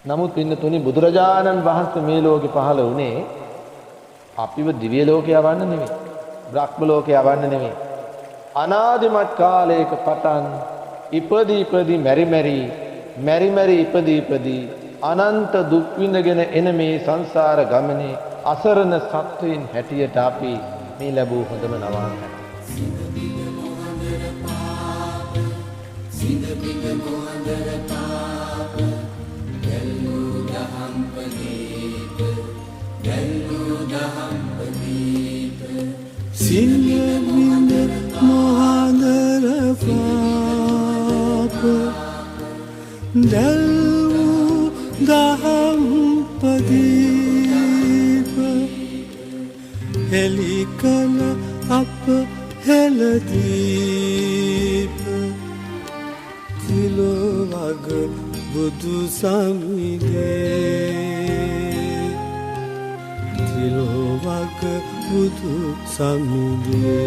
නමුත් පින්නතුනි බුදුරජාණන් වහන්සේ මේ ලෝකේ පහළ වුණේ අපිව දිව්‍ය ලෝකේ යවන්න නෙමෙයි. බ්‍රහ්ම ලෝකේ යවන්න නෙමෙයි. අනාදිමත් කාලයක පටන් ඉපදී මෙරි ඉපදී අනන්ත දුක් විඳගෙන එන මේ සංසාර ගමනේ අසරණ සත්වයින් හැටියට අපි මේ ලැබූ හොඳම නවාතැන. සිංහබිඳ මොහඳර පාප දැල්වූ දහම් පදීප හෙළි කළ අප හෙළදීප තිලොවග බුදු සමිඳේ තිලොවග බුදු සමිඳේ